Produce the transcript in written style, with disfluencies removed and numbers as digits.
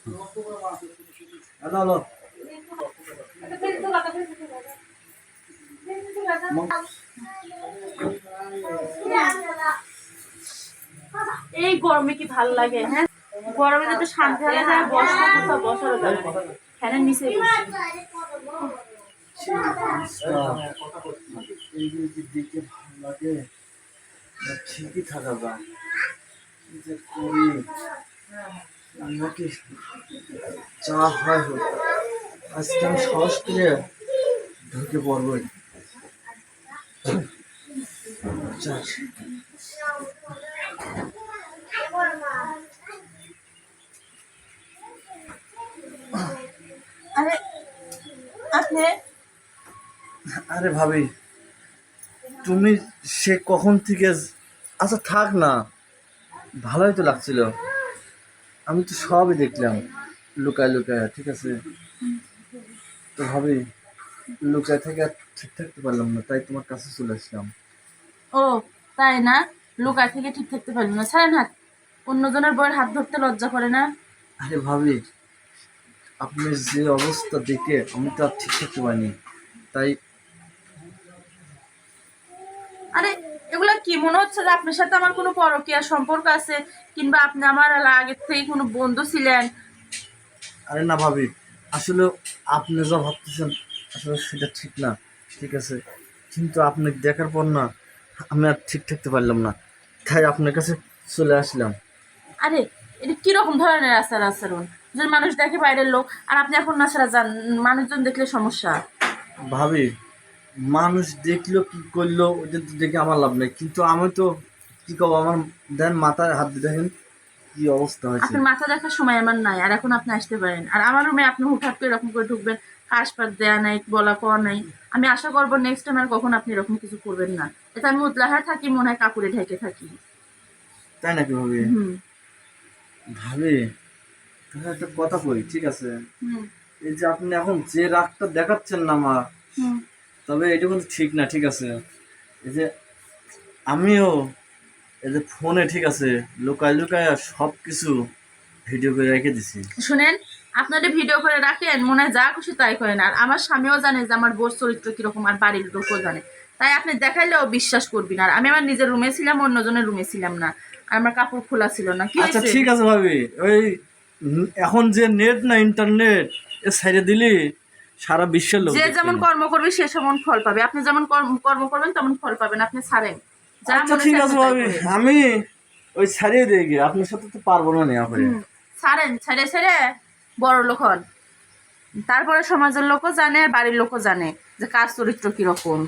Hello hello এই গরমে কি ভাল লাগে? হ্যাঁ, গরমে যদি শান্তি হলে যায় বসা কোথাও বসারও যাবে ফ্যানের নিচে দেখে ভালো লাগে, ঠিকই থাকা যায় যে করি আমাকে যা হয় হোক, আজকে আমি সাহস করে ঢুকে পড়বই। আরে আপনি আরে ভাবি, তুমি সে কখন থেকে, আচ্ছা থাক না, ভালোই তো লাগছিল, আমি তো সবই দেখলাম লুকায় লুকায়, ঠিক আছে। তো ভাবি, লুকায় থেকে আর ঠিক থাকতে পারলাম না, তাই তোমার কাছে চলে আসলাম। ও তাই না? লুকা থেকে ঠিক থাকতে পারলি না? ছাড়েন হাত। অন্যজনের বইয়ের হাত ধরতে লজ্জা করে না? আরে ভাবি, আপনার যে অবস্থা দেখে আমি তো আর ঠিক থাকতে পারিনি, তাই। আরে এগুলা কি মনে হচ্ছে যে আপনার সাথে আমার কোনো পরকীয়া সম্পর্ক আছে, কিংবা আপনি আমার আগের থেকে কোনো বন্ধু ছিলেন? আরে না ভাবি, আসলে আপনি যা ভাবতেছেন আসলে সেটা ঠিক না, ঠিক আছে, কিন্তু আপনি দেখার পর না আমি আর ঠিক থাকতে পারলাম না, তাই আপনার কাছে চলে আসলাম। আরে এটা কিরকম ধরনের আচার আচরণ যে মানুষ দেখে বাইরের লোক, আর আপনি এখন না ছাড়া যান, মানুষজন দেখলে সমস্যা। ভাবি, মানুষ দেখলো কি করলো ওদের তো দেখে আমার লাভ নেই, কিন্তু আমি তো কি করবো, আমার দেন মাথায় হাত দিয়ে দেখেন কি অবস্থা হয়েছে। আপনার মাথা দেখার সময় আমার নাই, আর এখন আপনি আসতে পারেন, আর আমার রুমে আপনি হুটহাট করে এরকম করে ঢুকবেন, কাশপাত দেয়া নাই, বলা কওয়া নাই। আমি আশা করবো নেক্সট টাইম আর কখন আপনি এরকম কিছু করবেন না। এটা আমি উতলাহার থাকি, মনে হয় কাপড়ে ঢেকে থাকি। তাই নাকি ভাবি? হুম ভাবি, তাহলে একটা কথা কই, ঠিক আছে, হুম এই যে আপনি এখন যে রাগটা দেখাচ্ছেন না আমার, হুম তবে এটা কিন্তু ঠিক না, ঠিক আছে। এই যে আমিও এই যে ফোনে, ঠিক আছে, লুকায় লুকায় সব কিছু ভিডিও করে রেখে দিছি। শুনেন, আপনাদের ভিডিও করে রাখেন, মনে হয় যা খুশি তাই করেন, আর আমার স্বামীও জানে যে আমার বোর চরিত্র কিরকম, আর বাড়ির লোকও জানে। তাই আপনি দেখাইলেও বিশ্বাস করবি না। আর আমি আমার নিজের রুমে ছিলাম, অন্যজনের রুমে ছিলাম না, আর আমার কাপড় খোলা ছিল না। কি আচ্ছা হয়েছে? ঠিক আছে ভাবি, ওই এখন যে নেট না ইন্টারনেট, এ সাইডে দিলি সারা বিশ্বের লোক যে দেখতে যেমন পাবে। কর্ম করবে সে সেমন ফল পাবে। আপনি যেমন কর্ম করবেন তেমন ফল পাবেন। আপনি ছাড়েন, যা আচ্ছা মনে ঠিক চায় আছে আপনি তাই ভাবি, করেন। আমি ওই ছাড়িয়ে দিয়ে গিয়ে আপনার সাথে তো পারবো না নেওয়া করে। ছাড়েন, ছেড়ে ছেড়ে বড় লোক হন, তারপরে সমাজের লোকও জানে আর বাড়ির লোকও জানে যে কার চরিত্র কিরকম।